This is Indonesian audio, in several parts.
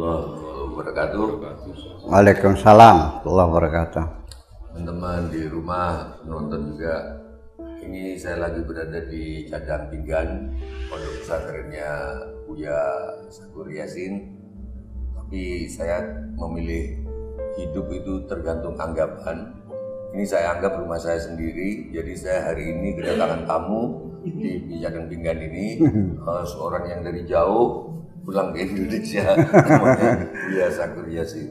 warahmatullahi wabarakatuh. Waalaikumsalam warahmatullahi wabarakatuh. Teman-teman di rumah, penonton juga. Ini saya lagi berada di Cadang Pinggan, pondok pesantrennya Buya Sakur Yasin. Tapi saya memilih hidup itu tergantung anggapan. Ini saya anggap rumah saya sendiri. Jadi saya hari ini kedatangan tamu di Cadang Pinggan ini, seorang yang dari jauh pulang ke Indonesia, namanya Buya Sakur Yasin.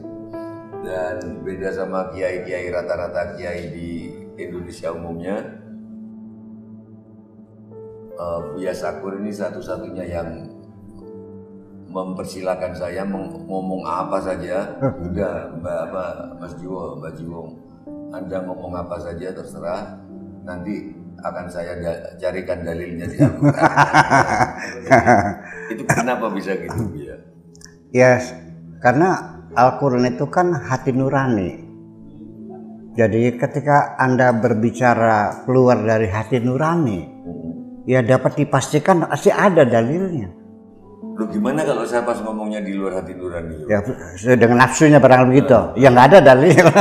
Dan beda sama kiai-kiai rata-rata kiai di Indonesia umumnya, Buya Sakur ini satu-satunya yang mempersilahkan saya ngomong apa saja. Udah Mas Jiwo, Anda ngomong apa saja terserah, nanti akan saya carikan dalilnya di Al-Quran. Itu kenapa bisa gitu ya? Yes, karena Al-Quran itu kan hati nurani. Jadi ketika Anda berbicara keluar dari hati nurani, ya dapat dipastikan pasti ada dalilnya. Loh, gimana kalau saya pas ngomongnya di luar hati nurani? Ya dengan nafsunya barang begitu, ya nggak ada dalilnya.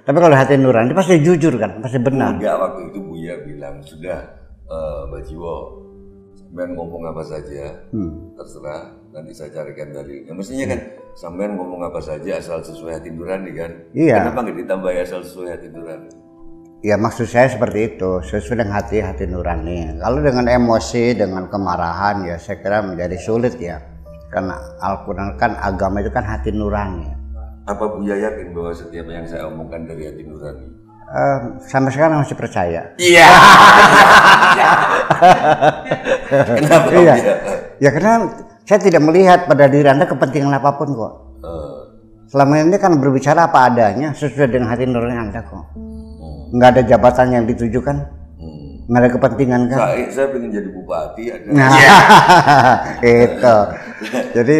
Tapi kalau hati nurani pasti jujur kan, pasti benar. Enggak, waktu itu Buya bilang, sudah Mbak Jiwo, sampean ngomong apa saja, terserah, nanti saya carikan dalilnya. Mestinya kan sampean ngomong apa saja asal sesuai hati nurani kan? Iya. Kenapa nggak ditambahi asal sesuai hati nurani? Ya maksud saya seperti itu, sesuai dengan hati nurani. Kalau dengan emosi, dengan kemarahan, ya saya kira menjadi sulit ya. Karena Al-Quran kan agama itu kan hati nurani. Apa Buya yakin bahwa setiap yang saya omongkan dari hati nurani? Sampai sekarang masih percaya. Iya. Kenapa? Iya. Ya karena saya tidak melihat pada diri Anda kepentingan apapun kok. Selama ini kan berbicara apa adanya sesuai dengan hati nurani Anda kok. Nggak ada jabatan yang ditujukan, nggak ada kepentingan kan? Saya pengen jadi bupati. Nah, itu. Jadi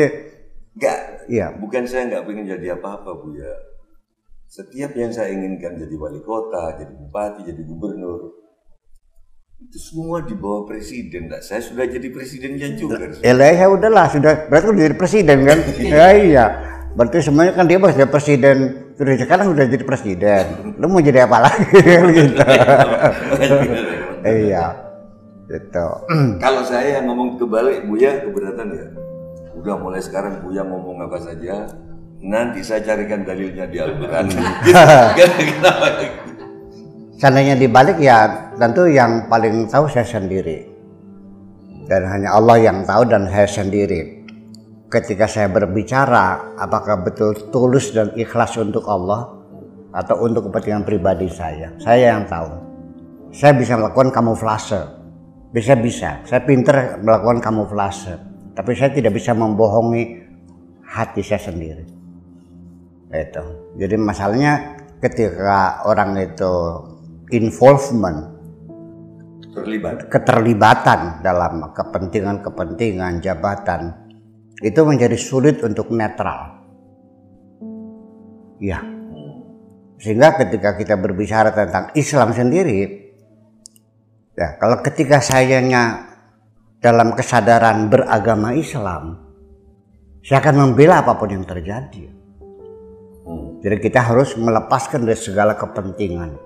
enggak. Iya. Bukan saya nggak pengen jadi apa-apa Buya. Setiap yang saya inginkan, jadi wali kota, jadi bupati, jadi gubernur, itu semua di bawah presiden. Nah, saya sudah jadi presidennya juga. Ya udahlah, sudah berarti udah jadi presiden kan? Ya iya. Berarti semuanya kan dia jadi presiden. Sudah sekarang udah jadi presiden. Lu mau jadi apa lagi gitu. Iya. Gitu. Kalau saya yang ngomong kebalik, Buya keberatan ya? Udah mulai sekarang Buya ngomong apa saja, nanti saya carikan dalilnya di Al-Quran. Kenapa? Seandainya dibalik ya tentu yang paling tahu saya sendiri. Dan hanya Allah yang tahu dan saya sendiri. Ketika saya berbicara, apakah betul tulus dan ikhlas untuk Allah atau untuk kepentingan pribadi saya yang tahu. Saya bisa melakukan kamuflase, bisa. Saya pintar melakukan kamuflase. Tapi saya tidak bisa membohongi hati saya sendiri. Itu. Jadi masalahnya ketika orang itu involvement, keterlibatan dalam kepentingan jabatan, itu menjadi sulit untuk netral. Ya. Sehingga ketika kita berbicara tentang Islam sendiri, ya kalau ketika sayanya dalam kesadaran beragama Islam, saya akan membela apapun yang terjadi. Jadi kita harus melepaskan dari segala kepentingan.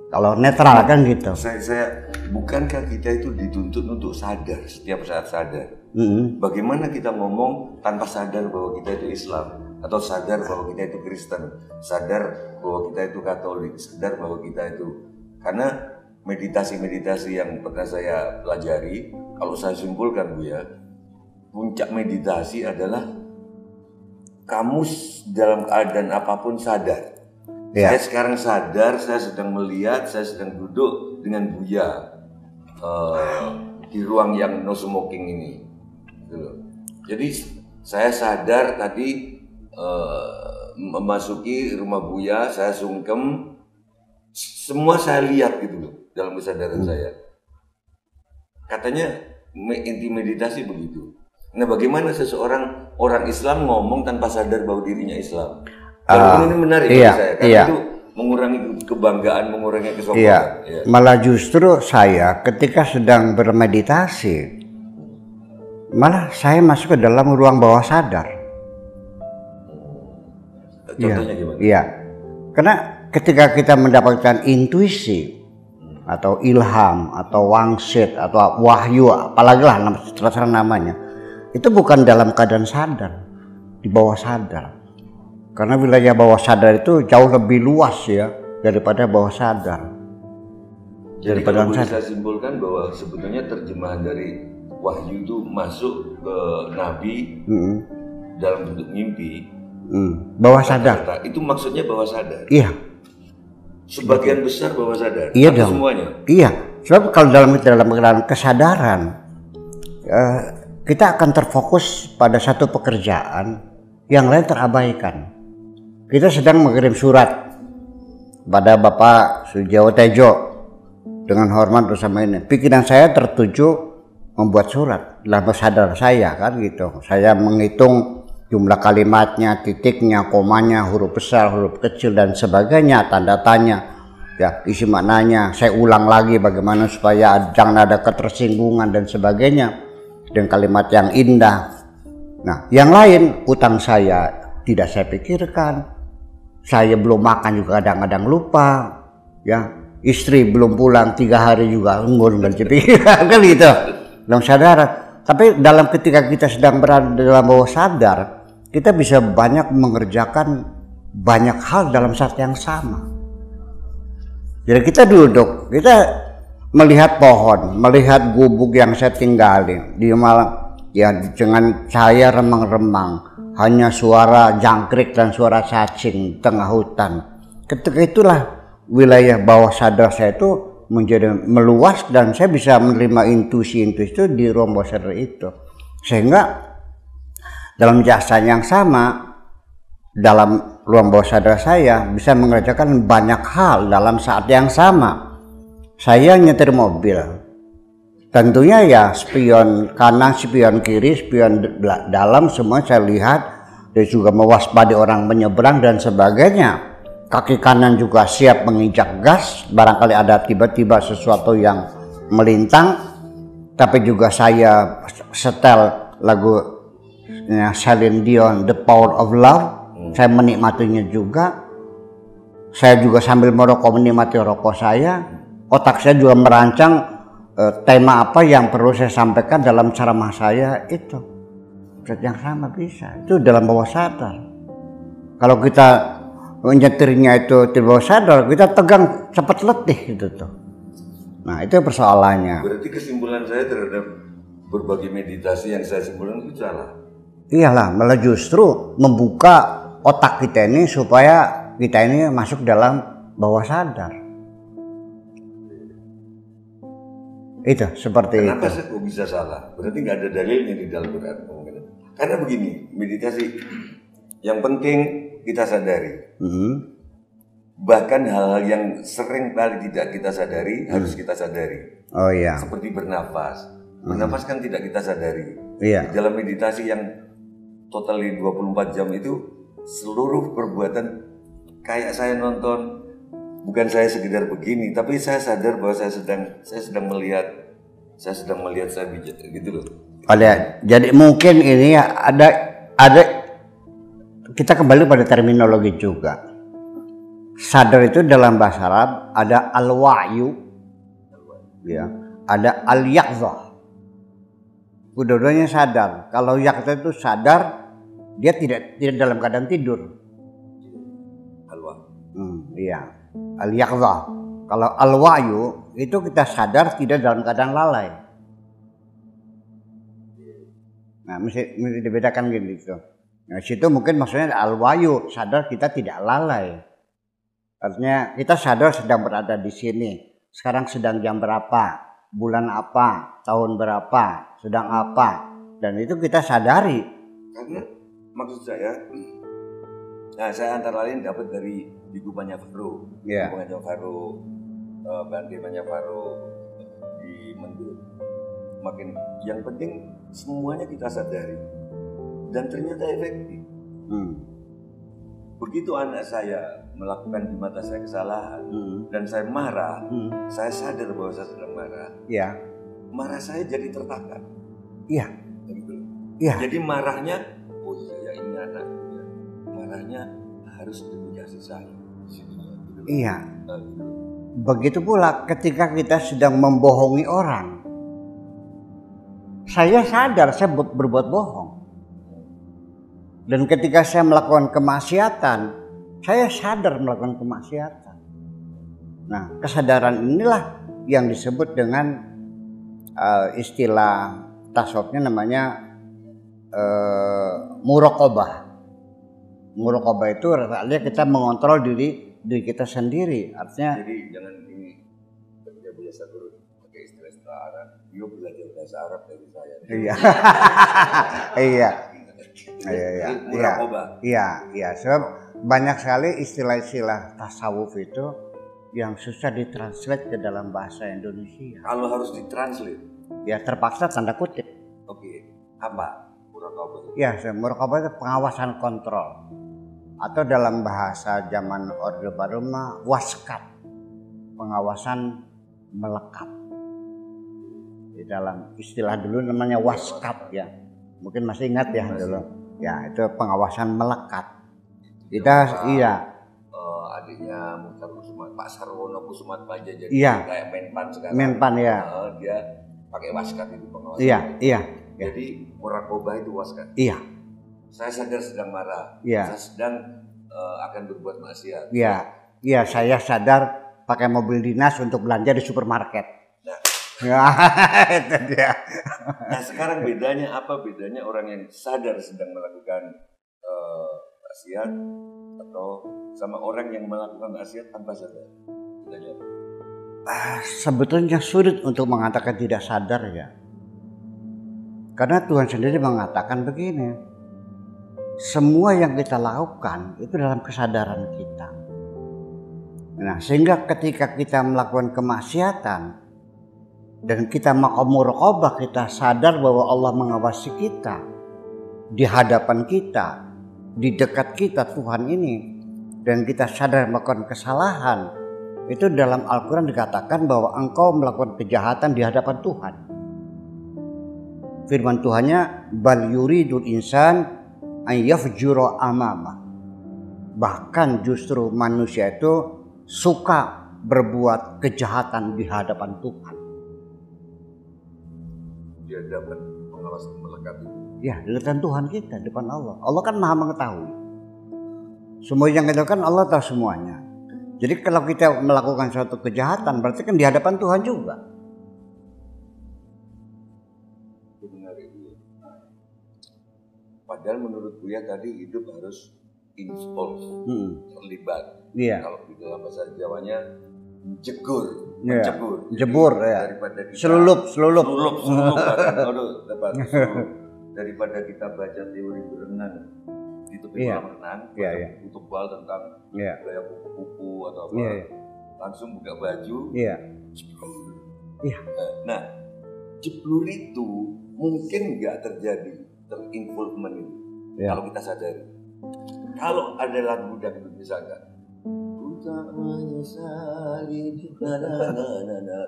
Kalau netral kan gitu. Saya bukankah kita itu dituntut untuk sadar setiap saat sadar? Bagaimana kita ngomong tanpa sadar bahwa kita itu Islam, atau sadar bahwa kita itu Kristen, sadar bahwa kita itu Katolik, sadar bahwa kita itu, karena meditasi yang pernah saya pelajari, kalau saya simpulkan Buya, puncak meditasi adalah kamu dalam keadaan apapun sadar. Ya. Saya sekarang sadar, saya sedang melihat, saya sedang duduk dengan Buya di ruang yang no smoking ini. Jadi saya sadar tadi memasuki rumah Buya, saya sungkem, semua saya lihat gitu loh. Dalam kesadaran saya, katanya inti meditasi begitu. Nah, bagaimana seseorang orang Islam ngomong tanpa sadar bahwa dirinya Islam? Ini menarik bagi saya, karena itu mengurangi kebanggaan, mengurangi kesombongan. Iya. Malah justru saya ketika sedang bermeditasi, malah saya masuk ke dalam ruang bawah sadar. Contohnya gimana? Iya. Karena ketika kita mendapatkan intuisi atau ilham atau wangsit atau wahyu, apalagi lah terserah namanya, itu bukan dalam keadaan sadar, di bawah sadar. Karena wilayah bawah sadar itu jauh lebih luas ya daripada bawah sadar. Jadi kalau bisa simpulkan bahwa sebetulnya terjemahan dari wahyu itu masuk ke Nabi dalam bentuk mimpi. Bawah sadar. Itu maksudnya bawah sadar. Iya. Sebagian besar bawah sadar. Iya atau dong. Semuanya. Iya. Sebab kalau dalam keadaan kesadaran, kita akan terfokus pada satu pekerjaan, yang lain terabaikan. Kita sedang mengirim surat pada Bapak Sujiwo Tejo dengan hormat bersama ini. Pikiran saya tertuju membuat surat dalam sadar saya kan gitu. Saya menghitung jumlah kalimatnya, titiknya, komanya, huruf besar, huruf kecil dan sebagainya, tanda tanya, ya isi maknanya. Saya ulang lagi bagaimana supaya jangan ada ketersinggungan dan sebagainya dengan kalimat yang indah. Nah, yang lain utang saya tidak saya pikirkan. Saya belum makan juga kadang-kadang lupa, ya. Istri belum pulang 3 hari juga ngurung dan pikiran kan gitu. Dalam sadar. Tapi dalam ketika kita sedang berada dalam bawah sadar, kita bisa banyak mengerjakan banyak hal dalam saat yang sama. Jadi kita duduk, kita melihat pohon, melihat gubuk yang saya tinggali di malam, ya dengan cahaya remang-remang, hanya suara jangkrik dan suara cacing tengah hutan. Ketika itulah wilayah bawah sadar saya itu menjadi meluas dan saya bisa menerima intuisi-intuisi itu di ruang bawah sadar itu. Sehingga dalam jasa yang sama, dalam ruang bawah sadar saya bisa mengerjakan banyak hal dalam saat yang sama. Saya nyetir mobil, tentunya ya spion kanan, spion kiri, spion dalam semua saya lihat, dan juga mewaspadai orang menyeberang dan sebagainya. Kaki kanan juga siap menginjak gas, barangkali ada tiba-tiba sesuatu yang melintang. Tapi juga saya setel lagu Celine Dion, The Power of Love. Saya menikmatinya juga. Saya juga sambil merokok menikmati rokok saya. Otak saya juga merancang tema apa yang perlu saya sampaikan dalam ceramah saya itu. Yang sama bisa. Itu dalam bawah sadar. Kalau kita menyetirnya itu di bawah sadar, kita tegang cepat letih gitu tuh. Nah itu persoalannya. Berarti kesimpulan saya terhadap berbagai meditasi yang saya simpulkan itu salah. Iyalah, malah justru membuka otak kita ini supaya kita ini masuk dalam bawah sadar. Itu seperti Kenapa itu. saya kok bisa salah? Berarti nggak ada dalilnya di dalam Quran. Karena begini, meditasi yang penting kita sadari. Bahkan hal-hal yang sering kali tidak kita sadari harus kita sadari. Oh iya. Seperti bernafas. Bernafas kan tidak kita sadari. Iya. Di dalam meditasi yang totally 24 jam itu seluruh perbuatan kayak saya nonton, bukan saya sekedar begini, tapi saya sadar bahwa saya sedang melihat saya gitu loh. Jadi mungkin ini ya ada kita kembali pada terminologi juga. Sadar itu dalam bahasa Arab ada al-wa'yu, ya, ada al-yaqzah. Kedua-duanya sadar. Kalau yaqzah itu sadar, dia tidak dalam keadaan tidur. Iya, al-yaqzah. Kalau al-wa'yu itu kita sadar tidak dalam keadaan lalai. Nah, mesti dibedakan gitu. Nah, situ mungkin maksudnya al-wa'yu, sadar kita tidak lalai. Artinya kita sadar sedang berada di sini. Sekarang sedang jam berapa, bulan apa, tahun berapa, sedang apa, dan itu kita sadari. Karena maksud saya, nah saya antara lain dapat dari buku Banyak Faro, Banyak Faro, Bante Banyak Faro di Mendut. Makin yang penting semuanya kita sadari dan ternyata efektif. Begitu anak saya melakukan di mata saya kesalahan dan saya marah, saya sadar bahwa saya sedang marah. Iya. Marah saya jadi tertahan. Iya. Gitu. Iya. Jadi marahnya, oh iya ini anak. Marahnya harus penuh kasih sayang. Iya. Begitu pula ketika kita sedang membohongi orang. Saya sadar saya berbuat bohong. Dan ketika saya melakukan kemaksiatan, saya sadar melakukan kemaksiatan. Nah, kesadaran inilah yang disebut dengan istilah tasawufnya namanya muraqabah. Muraqabah itu artinya kita mengontrol diri kita sendiri. Artinya jadi jangan ini kerja biasa guru pakai istilah Arab, dia belajar bahasa Arab dari saya. Iya. Iya. Sebab banyak sekali istilah-istilah tasawuf itu yang susah ditranslate ke dalam bahasa Indonesia. Kalau harus ditranslate, ya terpaksa tanda kutip. Oke, apa muraqabah? Ya, muraqabah itu pengawasan kontrol. Atau dalam bahasa zaman Orde Baru mah waskat, pengawasan melekat. Di dalam istilah dulu namanya waskat ya, mungkin masih ingat ya dulu. Ya itu pengawasan melekat. Kita adiknya Muhtar Kusumat, Pak Sarwono Kusumat Paja jadi kayak menpan sekarang. Menpan ya. Dia pakai waskat itu pengawasan. Iya. Jadi muraqabah itu waskat. Iya. Saya sadar sedang marah. Iya. Saya sedang akan berbuat maksiat. Iya, saya sadar pakai mobil dinas untuk belanja di supermarket. Nah, itu dia. Nah, sekarang bedanya apa? Bedanya orang yang sadar sedang melakukan maksiat atau sama orang yang melakukan maksiat tanpa sadar? Bedanya apa? Sebetulnya sulit untuk mengatakan tidak sadar ya. Karena Tuhan sendiri mengatakan begini. Semua yang kita lakukan itu dalam kesadaran kita. Nah, sehingga ketika kita melakukan kemaksiatan dan kita mau muraqabah, kita sadar bahwa Allah mengawasi kita di hadapan kita, di dekat kita Tuhan ini, dan kita sadar melakukan kesalahan. Itu dalam Al-Quran dikatakan bahwa engkau melakukan kejahatan di hadapan Tuhan. Firman Tuhannya, bal yuridul insan ayyafjura amama. Bahkan justru manusia itu suka berbuat kejahatan di hadapan Tuhan. Di hadapan pengawas melekat. Ya, di hadapan Tuhan kita, di depan Allah. Allah kan maha mengetahui. Semua yang kita lakukan Allah tahu semuanya. Jadi kalau kita melakukan suatu kejahatan berarti kan di hadapan Tuhan juga. Padahal menurut Buya tadi hidup harus involved, terlibat. Iya. Kalau di dalam bahasa Jawanya menjebur, daripada kita selulup daripada kita baca teori berenang di tepi kolam renang, untuk bal tentang gaya kupu-kupu atau apa, langsung buka baju, jeblur. Nah, jeblur itu mungkin nggak terjadi terinvolvement itu kalau kita sadari. Kalau ada lagu dangdut misalkan,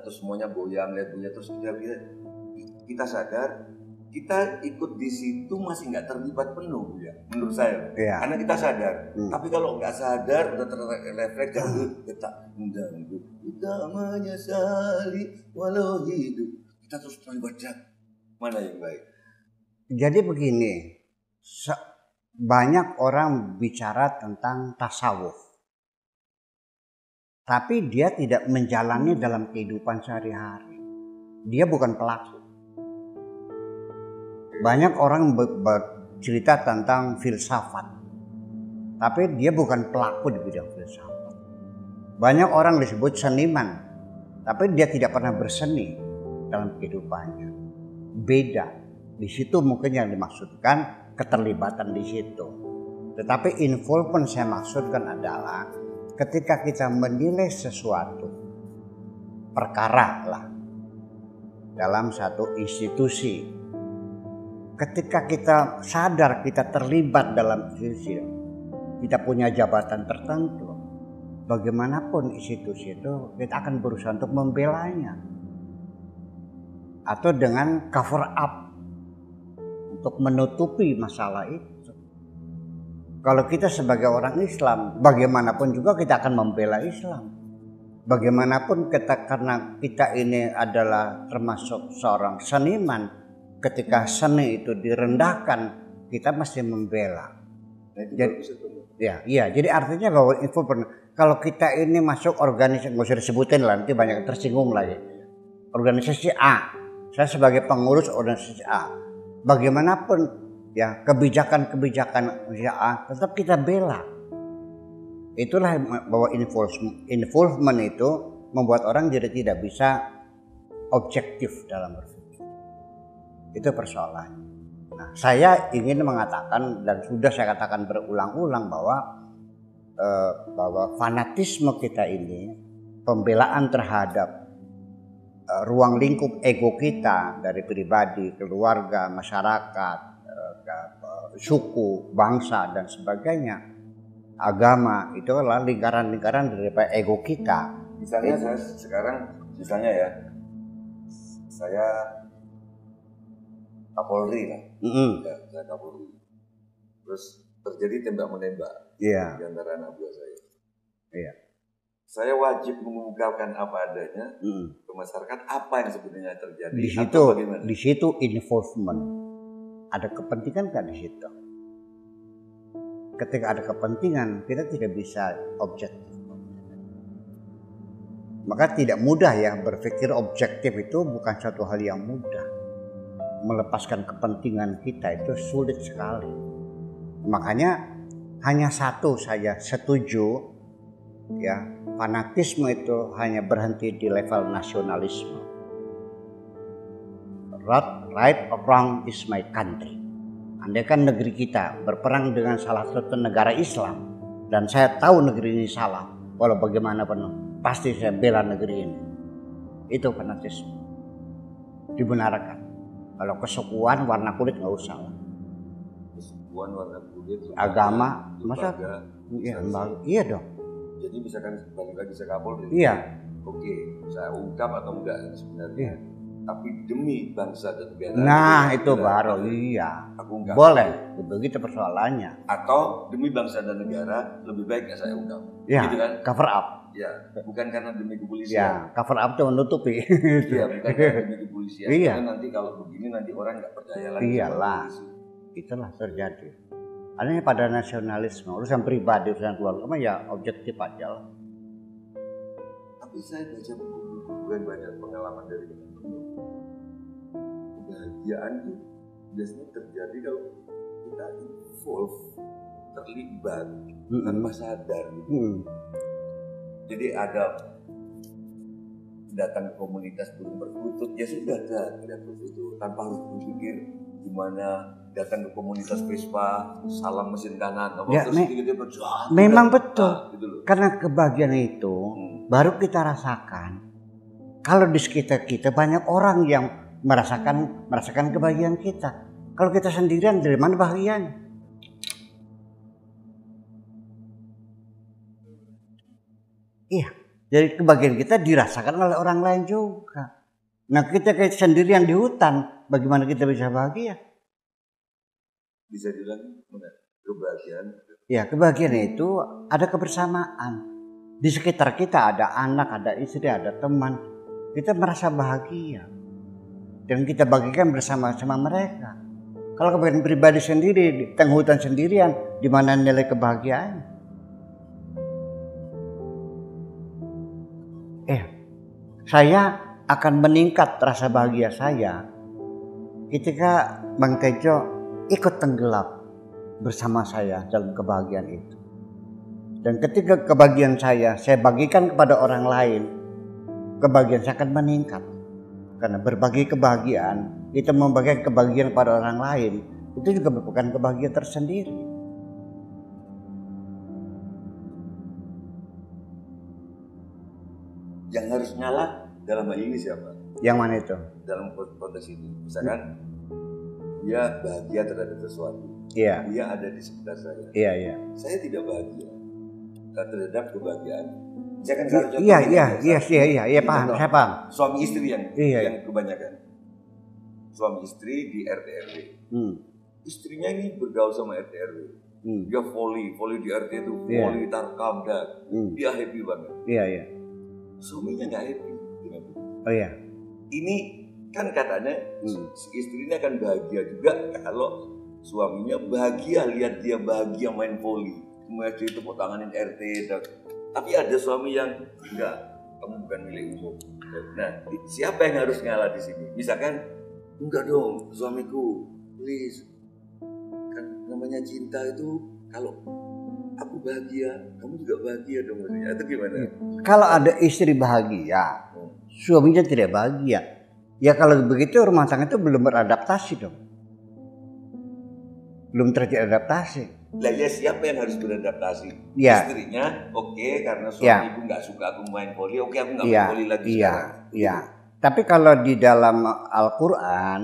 terus semuanya goyang lagunya, terus kita sadar kita ikut di situ masih nggak terlibat penuh ya menurut saya, karena kita sadar. Tapi kalau nggak sadar udah terrefleks kita menyesali walau hidup, kita terus baca mana yang baik. Jadi begini, banyak orang bicara tentang tasawuf, tapi dia tidak menjalani dalam kehidupan sehari-hari. Dia bukan pelaku. Banyak orang bercerita tentang filsafat, tapi dia bukan pelaku di bidang filsafat. Banyak orang disebut seniman, tapi dia tidak pernah berseni dalam kehidupannya. Beda. Di situ mungkin yang dimaksudkan keterlibatan di situ. Tetapi involvement saya maksudkan adalah ketika kita menilai sesuatu perkara lah dalam satu institusi, ketika kita sadar kita terlibat dalam institusi, kita punya jabatan tertentu, bagaimanapun institusi itu kita akan berusaha untuk membelanya atau dengan cover up untuk menutupi masalah itu. Kalau kita sebagai orang Islam, bagaimanapun juga kita akan membela Islam. Bagaimanapun kita, karena kita ini adalah termasuk seorang seniman, ketika seni itu direndahkan, kita mesti membela. Jadi artinya bahwa kalau kita ini masuk organisasi, nggak usah disebutin lah, nanti banyak tersinggung lagi. Organisasi A, saya sebagai pengurus organisasi A, bagaimanapun ya kebijakan A tetap kita bela. Itulah bahwa involvement itu membuat orang jadi tidak bisa objektif dalam berpikir. Itu persoalannya. Nah, saya ingin mengatakan dan sudah saya katakan berulang-ulang bahwa fanatisme kita ini, pembelaan terhadap ruang lingkup ego kita dari pribadi, keluarga, masyarakat, suku, bangsa dan sebagainya, agama, itu adalah lingkaran-lingkaran daripada ego kita. Misalnya saya sekarang, saya Kapolri lah, ya, saya Kapolri. Terus terjadi tembak menembak di antara anak buah saya. Iya. Saya wajib mengungkapkan apa adanya ke masyarakat, apa yang sebenarnya terjadi. Di situ involvement. Ada kepentingan kan di situ. Ketika ada kepentingan, kita tidak bisa objektif. Maka tidak mudah ya, berpikir objektif itu bukan satu hal yang mudah. Melepaskan kepentingan kita itu sulit sekali. Makanya hanya satu saja setuju ya, fanatisme itu hanya berhenti di level nasionalisme. Right or wrong is my country. Andaikan negeri kita berperang dengan salah satu negara Islam dan saya tahu negeri ini salah, walau bagaimanapun pasti saya bela negeri ini. Itu fanatisme. Dibenarkan. Kalau kesukuan warna kulit nggak usah lah. Kesukuan warna kulit, agama, masa? Iya dong. Jadi misalkan balik lagi saya Kapolri. Iya. Oke, saya ungkap atau enggak sebenarnya. Iya. Tapi demi bangsa dan negara. Nah itu baru iya. Aku ungkap. Boleh, begitu persoalannya. Atau demi bangsa dan negara lebih baik nggak saya ungkap. Ya, gitu kan? Cover up. Ya, bukan karena demi kepolisian. Ya, cover up itu menutupi. Iya, bukan karena demi kepolisian. Iya. Karena nanti kalau begini nanti orang nggak percaya lagi. Iyalah, itulah terjadi. Adanya pada nasionalisme, urusan pribadi, urusan keluarga, ya objektif aja lah. Tapi saya baca buku-buku banyak pengalaman dari teman-teman. Kebahagiaan itu biasanya terjadi kalau kita involve, terlibat tanpa sadar. Jadi ada datang ke komunitas burung perkutut, ya sudah tidak begitu, tanpa harus berpikir gimana. Datang ke komunitas Vespa, salam mesin kanan, ya, memang betul. Gitu, karena kebahagiaan itu baru kita rasakan. Kalau di sekitar kita banyak orang yang merasakan kebahagiaan kita. Kalau kita sendirian, dari mana bahagianya? Iya, jadi kebahagiaan kita dirasakan oleh orang lain juga. Nah, kita kayak sendirian di hutan, bagaimana kita bisa bahagia? Bisa bilang kebahagiaan. Ya, kebahagiaan itu ada kebersamaan. Di sekitar kita ada anak, ada istri, ada teman. Kita merasa bahagia. Dan kita bagikan bersama-sama mereka. Kalau kebahagiaan pribadi sendiri, di tengah hutan sendirian, di mana nilai kebahagiaan? Saya akan meningkat rasa bahagia saya ketika Bang Tejo ikut tenggelam bersama saya dalam kebahagiaan itu. Dan ketika kebahagiaan saya bagikan kepada orang lain, kebahagiaan saya akan meningkat. Karena berbagi kebahagiaan, kita membagikan kebahagiaan kepada orang lain, itu juga merupakan kebahagiaan tersendiri. Yang harus ngalah dalam hal ini siapa? Yang mana itu? Dalam konteks ini, misalkan dia bahagia terhadap sesuatu. Iya. Dia ada di sekitar saya. Iya. Saya tidak bahagia terhadap kebahagiaan. Misalkan Iya, paham, saya paham. Suami istri yang kebanyakan. Suami istri di RT RW. Istrinya ini bergaul sama RT RW. Dia volley di RT itu Iya. volley tarkam dan dia happy banget. Iya, iya. Suaminya nggak happy dengan itu. Oh iya. Ini kan katanya si istrinya akan bahagia juga kalau suaminya bahagia lihat dia bahagia main volley. Kemudian dia tepuk tanganin RT. Tapi ada suami yang enggak, kamu bukan milik umum. Nah, siapa yang harus ngalah di sini? Misalkan, enggak dong, suamiku, please. Kan namanya cinta itu kalau aku bahagia, kamu juga bahagia dong. Itu gimana? Kalau ada istri bahagia, suaminya tidak bahagia. Ya kalau begitu rumah tangga itu belum beradaptasi dong. Belum terjadi adaptasi. Lah ya siapa yang harus beradaptasi? Ya. Istrinya, oke, karena suamiku nggak suka aku main volley, oke aku nggak main volley lagi sekarang. Iya. Tapi kalau di dalam Al-Quran,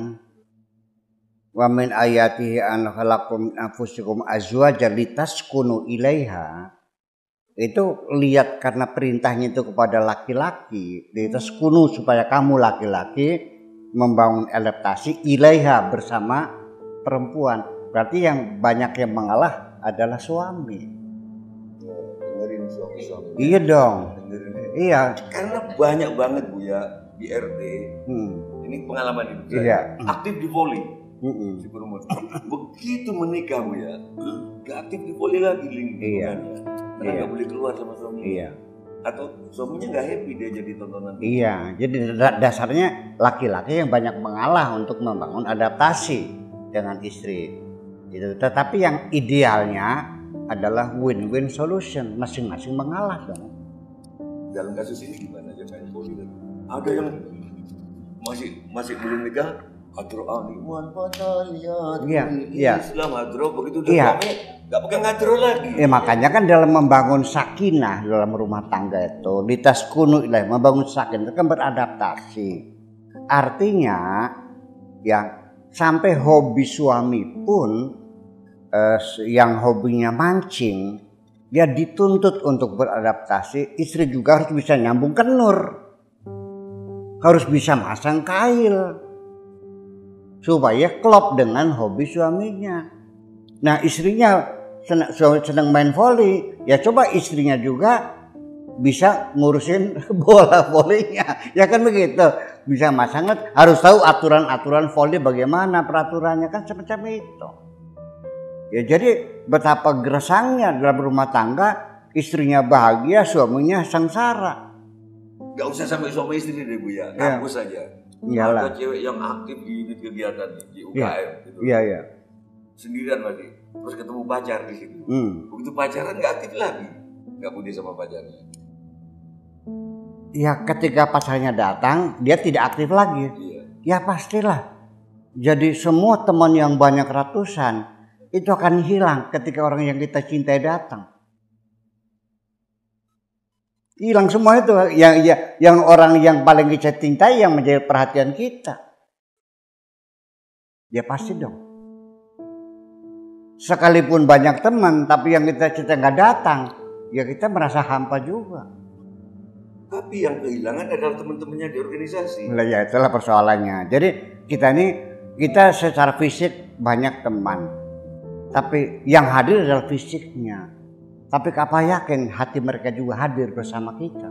wa min ayatihi an khalaqakum min anfusikum azwajan litaskunu ilaiha, itu lihat karena perintahnya itu kepada laki-laki, litaskunu supaya kamu laki-laki membangun adaptasi ilaiha bersama perempuan. Berarti yang banyak yang mengalah adalah suami. Dengerin suami-suami. Iya dong. Dengerin. Iya. Karena banyak banget Bu ya di RT. Ini pengalaman hidup saya. Iya. Aktif di volley. Si perempuan. Begitu menikah Bu ya, gak aktif di volley lagi lingkungannya. Karena gak boleh keluar sama suami. Iya. Atau suaminya gak happy dia jadi tontonan. Iya. Jadi dasarnya laki-laki yang banyak mengalah untuk membangun adaptasi dengan istri. Gitu. Tetapi yang idealnya adalah win-win solution, masing-masing mengalah dong. Dalam kasus ini gimana aja main volley lagi? Ada yang masih belum nikah, hadro aliman fataliat. Iya. Islam hadro begitu udah suami nggak pegang hadro lagi. Makanya kan dalam membangun sakinah dalam rumah tangga itu, litaskunu ilaih, membangun sakinah itu kan beradaptasi. Artinya ya sampai hobi suami pun yang hobinya mancing, dia dituntut untuk beradaptasi. Istri juga harus bisa nyambung kenur, harus bisa masang kail supaya klop dengan hobi suaminya. Nah istrinya senang main volley, ya coba istrinya juga bisa ngurusin bola volleynya, ya kan begitu. Bisa masang, harus tahu aturan-aturan volley bagaimana peraturannya, kan semacam itu. Ya jadi betapa gersangnya dalam rumah tangga, istrinya bahagia, suaminya sengsara. Gak usah sampai suami istri deh Bu ya, kampus saja. Iyalah. Ada cewek yang aktif di unit kegiatan di UKM gitu. Iya. Sendirian lagi, terus ketemu pacar di situ. Begitu pacaran gak aktif lagi, gak peduli sama pacarnya. Ya ketika pacarnya datang, dia tidak aktif lagi. Iya. Ya pastilah. Jadi semua teman yang banyak ratusan itu akan hilang ketika orang yang kita cintai datang. Hilang semua itu. Yang orang yang paling kita cintai yang menjadi perhatian kita. Ya pasti dong. Sekalipun banyak teman, tapi yang kita cintai nggak datang, ya kita merasa hampa juga. Tapi yang kehilangan adalah teman-temannya di organisasi. Nah, ya itulah persoalannya. Jadi kita secara fisik banyak teman, tapi yang hadir adalah fisiknya. Tapi apa yakin hati mereka juga hadir bersama kita?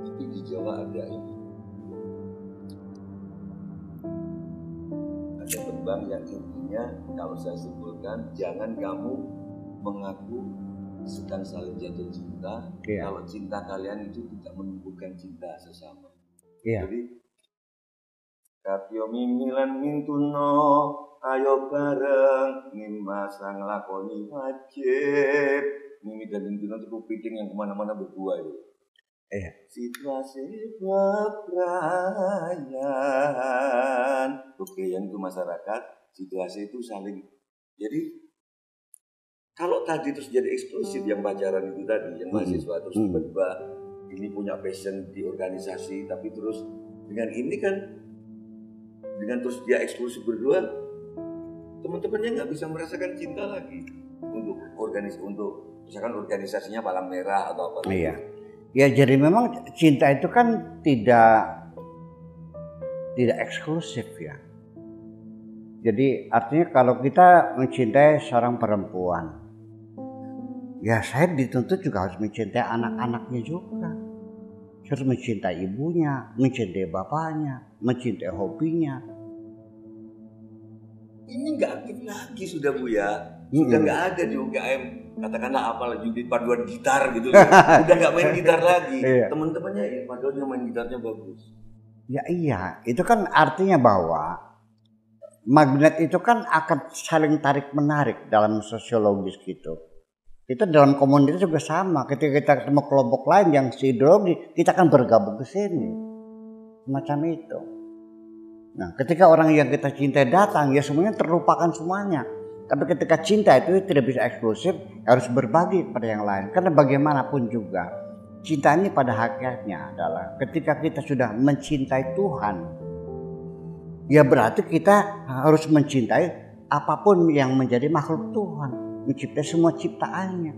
Tapi di Jawa ada ini. Ada tembang yang intinya kalau saya simpulkan, jangan kamu mengaku sedang saling jatuh cinta kalau cinta kalian itu tidak menumbuhkan cinta sesama. Jadi Kapio mimilan mintuno ayo bareng masa ngelakoni wajib. Mimi dan mintuno itu kepiting yang kemana-mana berdua itu. Situasi bebrayan. Oke, yang itu masyarakat, situasi itu saling. Jadi kalau tadi terus jadi eksklusif yang pacaran itu tadi, yang mahasiswa terus tiba-tiba ini punya passion di organisasi, tapi terus dengan ini kan, dengan terus dia eksklusif berdua, teman-temannya nggak bisa merasakan cinta lagi untuk misalkan organisasinya Palang Merah atau apa. Iya. Ya jadi memang cinta itu kan tidak eksklusif ya. Jadi artinya kalau kita mencintai seorang perempuan, ya saya dituntut juga harus mencintai anak-anaknya juga. Harus mencintai ibunya, mencintai bapaknya, mencintai hobinya. Ini nggak aktif lagi sudah Buya. Sudah nggak ada di UKM. Katakanlah apalah judit paduan gitar gitu. Udah nggak main gitar lagi. Teman-temannya ya paduannya main gitarnya bagus. Ya iya, itu kan artinya bahwa magnet itu kan akan saling tarik menarik dalam sosiologis gitu. Itu dalam komunitas juga sama. Ketika kita ketemu kelompok lain yang seideologi, kita akan bergabung ke sini. Semacam itu. Nah, ketika orang yang kita cintai datang, ya semuanya terlupakan semuanya. Tapi ketika cinta itu tidak bisa eksklusif, harus berbagi kepada yang lain. Karena bagaimanapun juga, cinta ini pada hakikatnya adalah ketika kita sudah mencintai Tuhan, ya berarti kita harus mencintai apapun yang menjadi makhluk Tuhan, mencintai semua ciptaannya.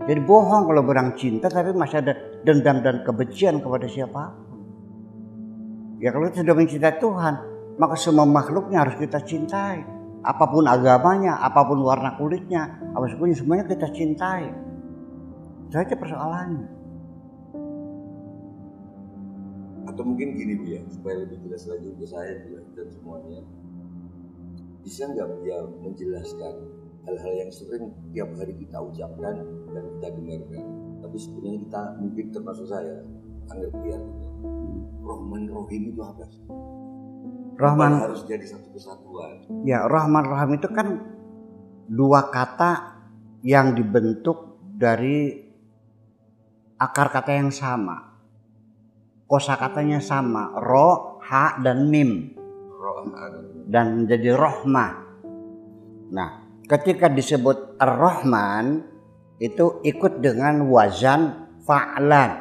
Jadi bohong kalau orang cinta tapi masih ada dendam dan kebencian kepada siapapun. Ya kalau kita sudah mencintai Tuhan, maka semua makhluknya harus kita cintai. Apapun agamanya, apapun warna kulitnya, apapun semuanya kita cintai. Itu aja persoalannya. Atau mungkin gini Bu ya, supaya lebih jelas lagi untuk saya juga dan semuanya. Bisa nggak dia menjelaskan hal-hal yang sering tiap hari kita ucapkan dan kita dengarkan, tapi sebenarnya kita mungkin termasuk saya pengertian Rahman Rahim itu apa sih? Rahman harus jadi satu kesatuan. Ya, Rahman Rahim itu kan dua kata yang dibentuk dari akar kata yang sama. Kosakatanya sama, ro, ha dan mim. Dan menjadi rahmah. Nah, ketika disebut Ar-Rahman itu ikut dengan wazan fa'lan.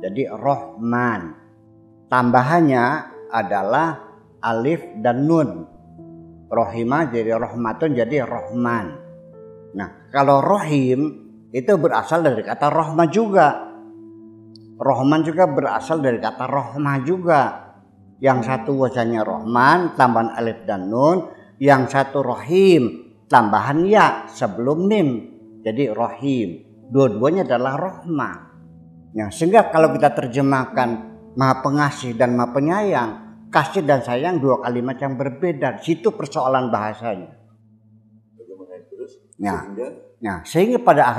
Jadi Rahman. Tambahannya adalah alif dan nun. Rohimah jadi rahmatun jadi rahman. Nah, kalau rohim itu berasal dari kata rahmah juga. Rahman juga berasal dari kata rahmah juga. Yang satu wazannya rahman tambahan alif dan nun, yang satu rohim tambahan ya sebelum mim jadi rohim. Dua-duanya adalah rahmah. Nah, sehingga kalau kita terjemahkan Maha Pengasih dan Maha Penyayang, kasih dan sayang dua kalimat yang berbeda. Situ persoalan bahasanya. Sehingga pada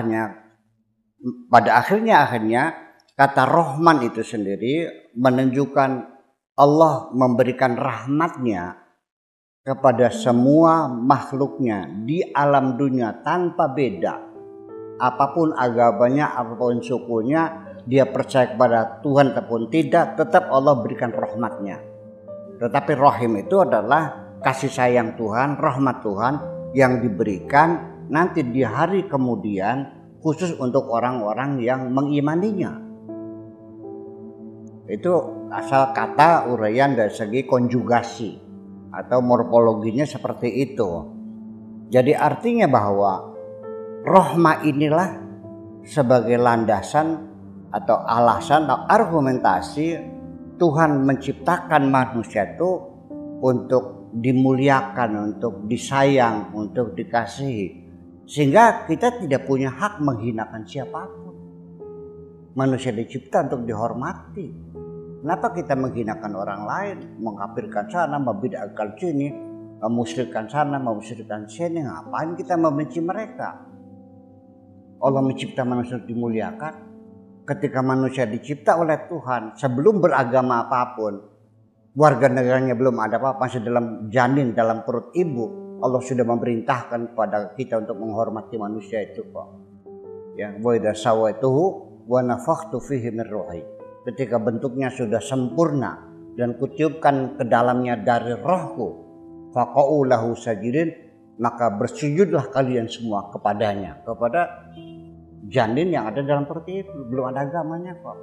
akhirnya kata Rahman itu sendiri menunjukkan Allah memberikan rahmatnya kepada semua makhluknya di alam dunia tanpa beda. Apapun agamanya, apapun sukunya, dia percaya kepada Tuhan ataupun tidak, tetap Allah berikan rahmatnya. Tetapi rahim itu adalah kasih sayang Tuhan, rahmat Tuhan yang diberikan nanti di hari kemudian khusus untuk orang-orang yang mengimaninya. Itu asal kata uraian dari segi konjugasi atau morfologinya seperti itu. Jadi artinya bahwa rahmah inilah sebagai landasan atau alasan atau argumentasi Tuhan menciptakan manusia itu untuk dimuliakan, untuk disayang, untuk dikasihi. Sehingga kita tidak punya hak menghinakan siapapun. Manusia dicipta untuk dihormati. Kenapa kita menghinakan orang lain, mengkafirkan sana, membid'ahkan sini, memusyrikkan sana, memusyrikkan sini? Ngapain kita membenci mereka? Allah mencipta manusia untuk dimuliakan. Ketika manusia dicipta oleh Tuhan, sebelum beragama apapun, warga negaranya belum ada apa-apa, masih dalam janin, dalam perut ibu, Allah sudah memerintahkan kepada kita untuk menghormati manusia itu kok. Ya, wa idza sawaituhu wa nafakhtu fihi min ruhi. Ketika bentuknya sudah sempurna dan kutiupkan ke dalamnya dari rohku, faqa'u lahu sajidin, maka bersujudlah kalian semua kepadanya, kepada janin yang ada dalam perut itu. Belum ada agamanya kok.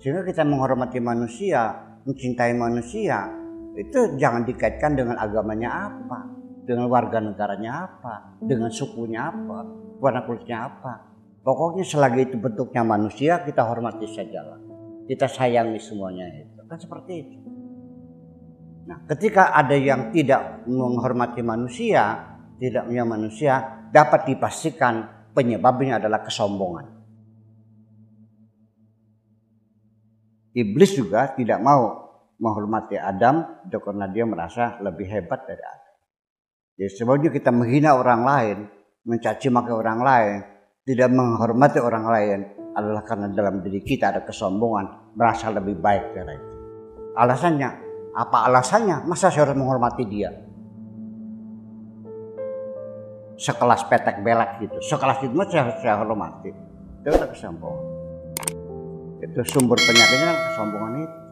Sehingga kita menghormati manusia, mencintai manusia, itu jangan dikaitkan dengan agamanya apa, dengan warga negaranya apa, dengan sukunya apa, warna kulitnya apa. Pokoknya selagi itu bentuknya manusia, kita hormati sajalah. Kita sayangi semuanya itu. Kan seperti itu. Nah, ketika ada yang tidak menghormati manusia, tidak punya manusia, dapat dipastikan penyebabnya adalah kesombongan. Iblis juga tidak mau menghormati Adam itu karena dia merasa lebih hebat dari Adam. Jadi sebabnya kita menghina orang lain, mencaci maki orang lain, tidak menghormati orang lain adalah karena dalam diri kita ada kesombongan, merasa lebih baik dari itu. Alasannya, apa alasannya? Masa saya harus menghormati dia? Sekelas petek belak gitu, sekelas itu saya hormati. Itu adalah kesombongan. Itu sumber penyakitnya kan kesombongan itu.